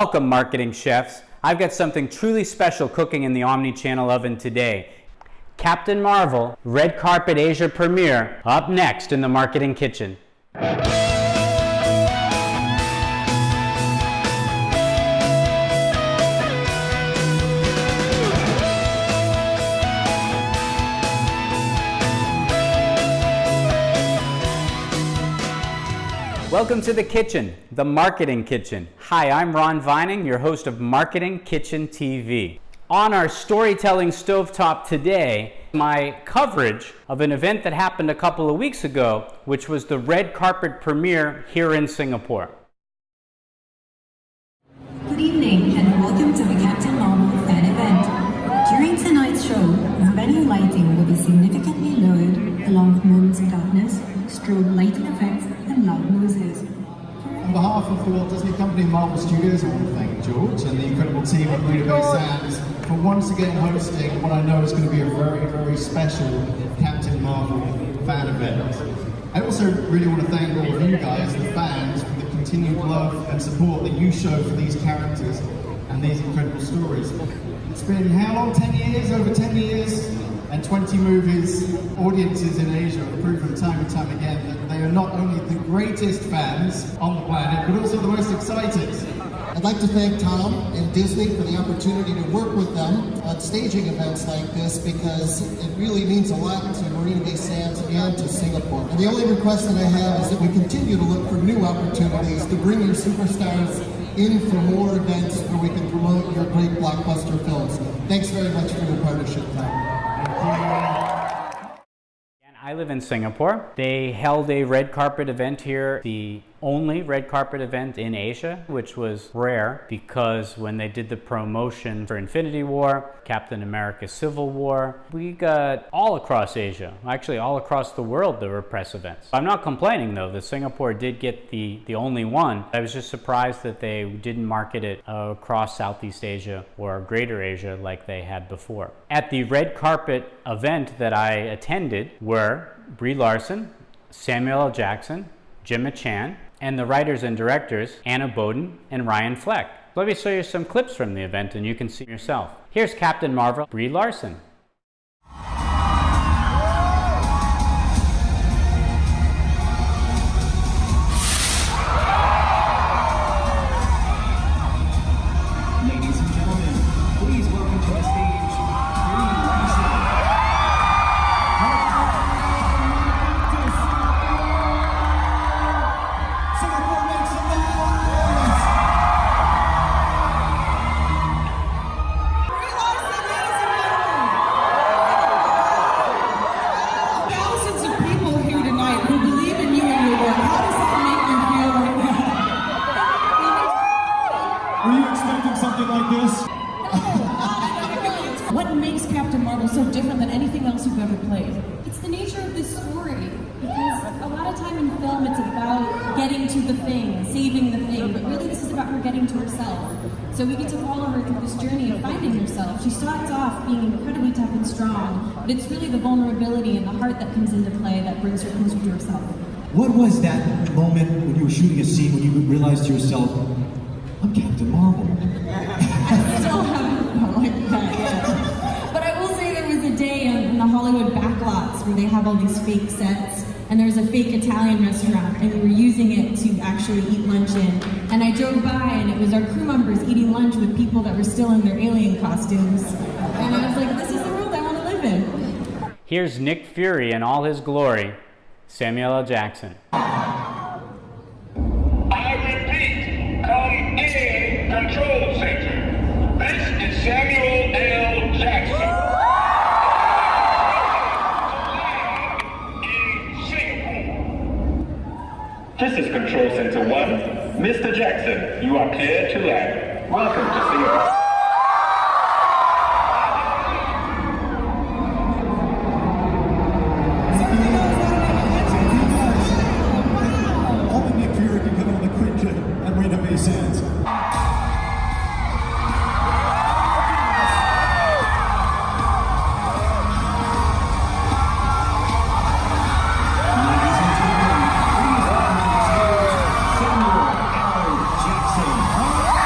Welcome, marketing chefs. I've got something truly special cooking in the Omni-Channel oven today. Captain Marvel Red Carpet Asia premiere up next in the Marketing Kitchen. Welcome to the kitchen, the Marketing Kitchen. Hi, I'm Ron Vining, your host of Marketing Kitchen TV. On our storytelling stovetop today, my coverage of an event that happened a couple of weeks ago, which was the red carpet premiere here in Singapore. Good evening and welcome to the Captain Marvel fan event. During tonight's show, the venue lighting will be significantly lowered along with moments of darkness, strobe lighting effects, and loud noises. On behalf of the Walt Disney Company and Marvel Studios, I want to thank George and the incredible team at Marina Sands for once again hosting what I know is going to be a very, very special Captain Marvel fan event. I also really want to thank all of you guys, the fans, for the continued love and support that you show for these characters and these incredible stories. It's been how long? 10 years? Over 10 years? And 20 movies. Audiences in Asia have proven time and time again that they are not only the greatest fans on the planet, but also the most excited. I'd like to thank Tom and Disney for the opportunity to work with them on staging events like this, because it really means a lot to Marina Bay Sands and to Singapore. And the only request that I have is that we continue to look for new opportunities to bring your superstars in for more events where we can promote your great blockbuster films. Thanks very much for your partnership, Tom. I live in Singapore. They held a red carpet event here, the only red carpet event in Asia, which was rare because when they did the promotion for Infinity War, Captain America Civil War, we got all across Asia, actually all across the world, there were press events. I'm not complaining though, that Singapore did get the only one. I was just surprised that they didn't market it across Southeast Asia or Greater Asia like they had before. At the red carpet event that I attended were Brie Larson, Samuel L. Jackson, Gemma, and the writers and directors Anna Boden and Ryan Fleck. Let me show you some clips from the event and you can see yourself. Here's Captain Marvel, Brie Larson. Ladies and gentlemen, please welcome to the stage, Brie Larson. Singapore, make some noise! Brie Larson, ladies and gentlemen! Thousands of people here tonight who believe in you and your work. How does that make you feel right now? Were you expecting something like this? What makes Captain Marvel so different than anything else you've ever played? It's the nature of this story, because a lot of time in film it's about getting to the thing, saving the thing, but really this is about her getting to herself. So we get to follow her through this journey of finding herself. She starts off being incredibly tough and strong, but it's really the vulnerability and the heart that comes into play that brings her closer to herself. What was that moment when you were shooting a scene when you realized to yourself, I'm Captain Marvel? I still haven't felt like that yet. But I will say there was a day in the Hollywood backlots where they have all these fake sets, and there's a fake Italian restaurant, and we were using it to actually eat lunch in. And I drove by, and it was our crew members eating lunch with people that were still in their alien costumes. And I was like, this is the world I want to live in. Here's Nick Fury in all his glory, Samuel L. Jackson. I repeat, come in control center. This is Samuel L. Jackson. In Singapore. This is Control Center 1. Mr. Jackson, you are cleared to land. Welcome to Singapore. Only Nick Fury can come on the quick at Marina Bay Sands. Samuel L.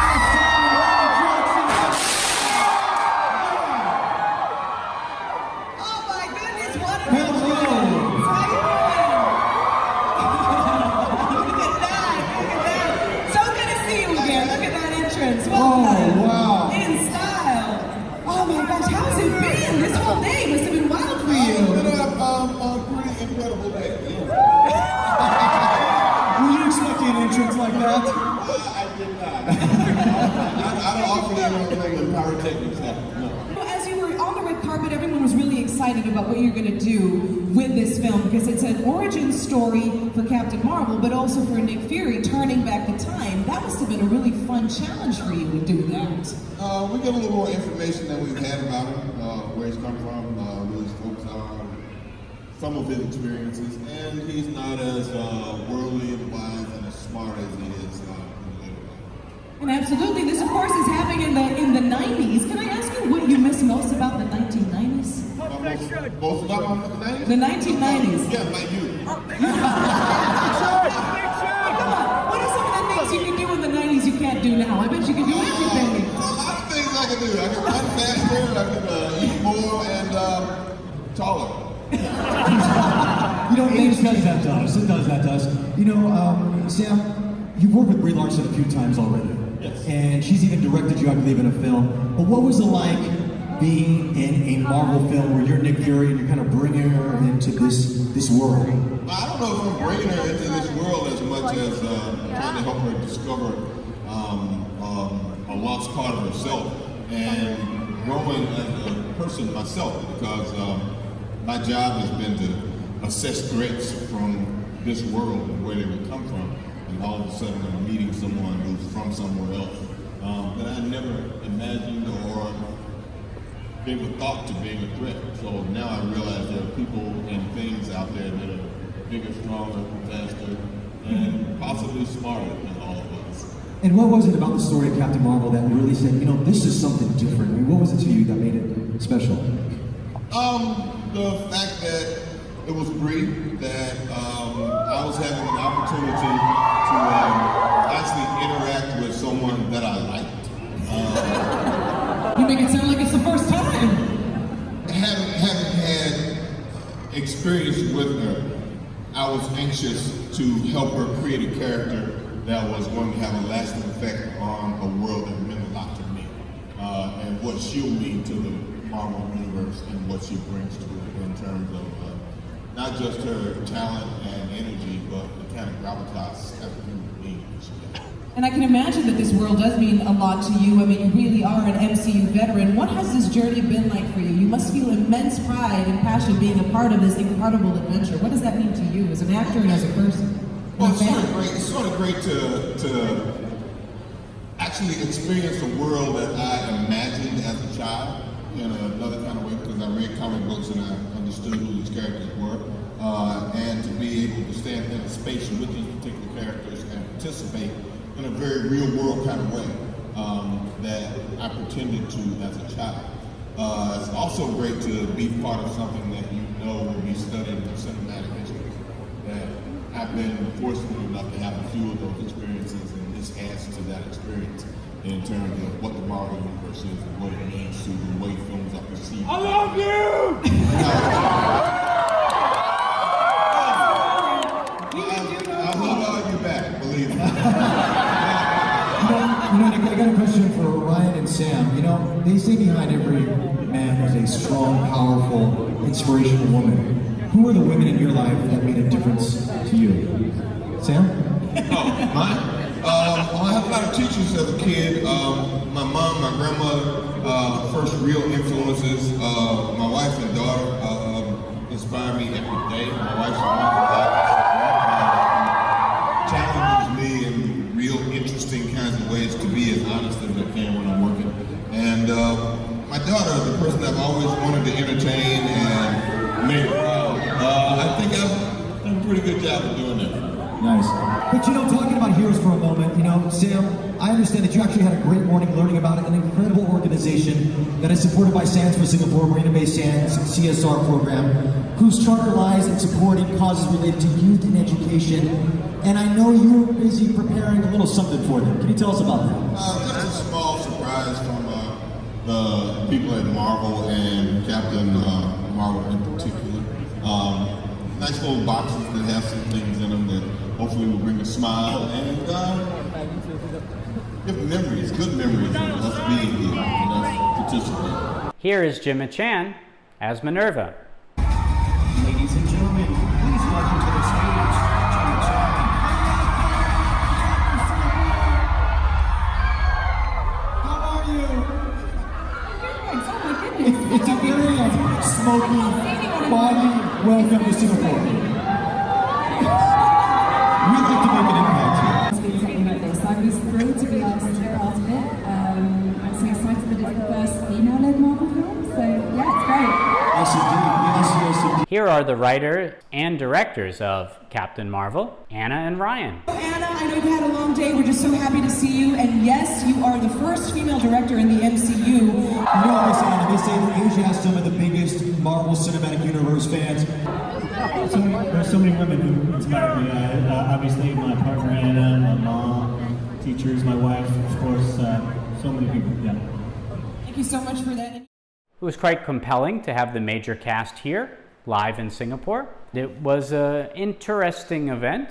Jackson. entrance. Well done. wow. In style. Oh my gosh, how's it been? This whole day must have been wild for you. It's been a pretty incredible day. Were you expecting an entrance like that? I did not. I don't often even think of pyrotechnics happen. No. Well, as you were on the red carpet, everyone was really excited about what you're going to do with this film because it's an origin story for Captain Marvel, but also for Nick Fury turning back the time. That must have been a really fun challenge for you to do that. We get a little more information than we've had about him, where he's come from, who his folks are, some of his experiences, and he's not as worldly and wise and as smart as he is in the later life. And absolutely, this of course is happening in the 90s. Can I ask you what you miss most about the 1990s? Most about the 90s? The 1990s. Yeah, like you. Come on, what are some of the things you can do in the 90s you can't do now? I bet you can do everything. A lot of things I can do. I can run faster, I can eat more, and taller. You know, age does that to us. It does that to us. You know, Sam, you've worked with Brie Larson a few times already. Yes. And she's even directed you, I believe, in a film. But what was it like being in a Marvel film where you're Nick Fury and you're kind of bringing her into this world? Well, I don't know if I'm bringing her into this world as much as trying to help her discover a lost part of herself and growing as a person myself, because my job has been to assess threats from this world and where they would come from, and all of a sudden I'm meeting someone who's from somewhere else that I never imagined or gave a thought to being a threat. So now I realize there are people and things out there that are bigger, stronger, faster, and possibly smarter than all of us. And what was it about the story of Captain Marvel that really said, you know, this is something different? I mean, what was it to you that made it special? The fact that it was Brie, that I was having an opportunity to actually interact with someone that I liked. You make it sound like it's the first time. Having had experience with her, I was anxious to help her create a character that was going to have a lasting effect on a world that meant a lot to me, and what she'll mean to the Marvel universe and what she brings to it in terms of not just her talent and energy, but the kind of gravitas as a human being that she has. And I can imagine that this world does mean a lot to you. I mean, you really are an MCU veteran. What has this journey been like for you? You must feel immense pride and passion being a part of this incredible adventure. What does that mean to you as an actor and as a person? Well, it's sort of great to actually experience a world that I imagined as a child in another kind of way, because I read comic books and I understood who these characters were, and to be able to stand in a space with these particular characters and participate in a very real world kind of way that I pretended to as a child. It's also great to be part of something that you know will be studied in cinematic history. That I've been fortunate enough to have a few of those experiences, and this adds to that experience in terms of what the Marvel universe is and what it means to the way films are perceived. I love you! I love all you back, believe me. You know, I got a question for Ryan and Sam. You know, they say behind every man there's a strong, powerful, inspirational woman. Who are the women in your life that made a difference to you? Sam? Oh, mine? Well, I have a lot of teachers as a kid. My mom, my grandmother, first real influences. My wife and daughter inspire me every day. My wife's a wonderful challenges me in real interesting kinds of ways to be as honest as I can when I'm working. And my daughter is the person I've always wanted to entertain and make proud. I think I've done a pretty good job of doing that. Nice. But you know, talking about heroes for a moment, you know, Sam, I understand that you actually had a great morning learning about an incredible organization that is supported by Sands for Singapore, Marina-based Sands CSR program, whose charter lies in supporting causes related to youth and education. And I know you were busy preparing a little something for them. Can you tell us about that? Just a small surprise from the people at Marvel and Captain Marvel in particular. Nice little boxes that have some things in them that hopefully will bring a smile, and memories, good memories of us being here and us participating. Here is Gemma Chan as Minn-Erva. Ladies and gentlemen, please welcome to the stage, Gemma Chan. How are you? It's a very smoky, foggy welcome to Singapore. We'd like to make an impact here. Something like this. I was thrilled to be asked to be part of it. I'm so excited that it's the first female-led Marvel film. So yeah, it's great. Yes, indeed. Yes, indeed. Here are the writer and directors of Captain Marvel, Anna and Ryan. Anna, I know you've had a long day. We're just so happy to see you. And yes, you are the first female director in the MCU. You know what they say, Anna? They say that Asia has some of the biggest Marvel Cinematic Universe fans. There's so many women who inspire me. Obviously, my partner Anna, my mom, teachers, my wife, of course, so many people. Yeah. Thank you so much for that. It was quite compelling to have the major cast here, live in Singapore. It was an interesting event,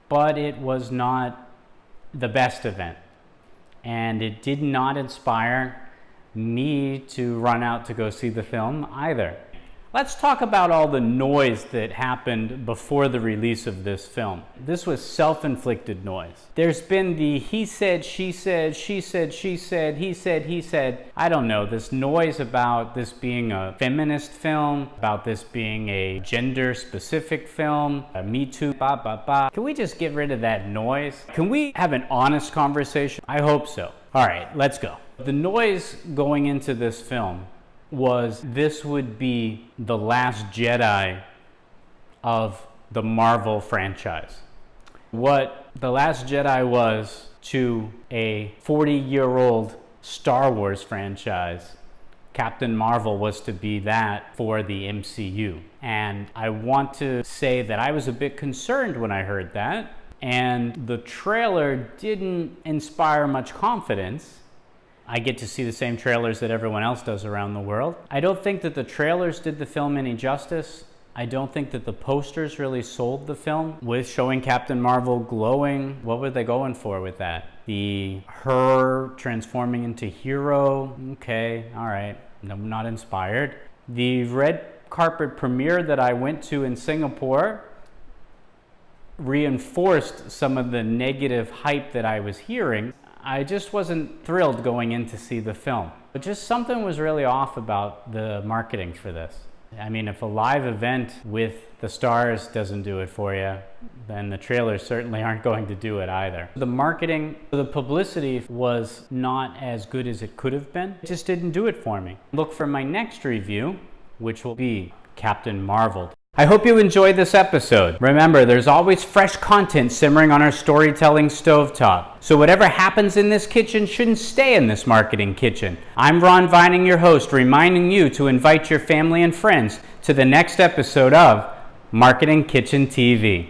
but it was not the best event. And it did not inspire me to run out to go see the film either. Let's talk about all the noise that happened before the release of this film. This was self-inflicted noise. There's been the he said, she said, she said, she said, he said, he said. I don't know, this noise about this being a feminist film, about this being a gender-specific film, a Me Too, ba ba ba. Can we just get rid of that noise? Can we have an honest conversation? I hope so. All right, let's go. The noise going into this film was this would be the last Jedi of the Marvel franchise. What The Last Jedi was to a 40-year-old Star Wars franchise, Captain Marvel was to be that for the MCU. And I want to say that I was a bit concerned when I heard that, and the trailer didn't inspire much confidence. I get to see the same trailers that everyone else does around the world. I don't think that the trailers did the film any justice. I don't think that the posters really sold the film with showing Captain Marvel glowing. What were they going for with that? Her transforming into hero? Okay, all right, I'm not inspired. The red carpet premiere that I went to in Singapore reinforced some of the negative hype that I was hearing. I just wasn't thrilled going in to see the film. But just something was really off about the marketing for this. I mean, if a live event with the stars doesn't do it for you, then the trailers certainly aren't going to do it either. The marketing, the publicity was not as good as it could have been. It just didn't do it for me. Look for my next review, which will be Captain Marvel. I hope you enjoyed this episode. Remember, there's always fresh content simmering on our storytelling stovetop. So whatever happens in this kitchen shouldn't stay in this marketing kitchen. I'm Ron Vining, your host, reminding you to invite your family and friends to the next episode of Marketing Kitchen TV.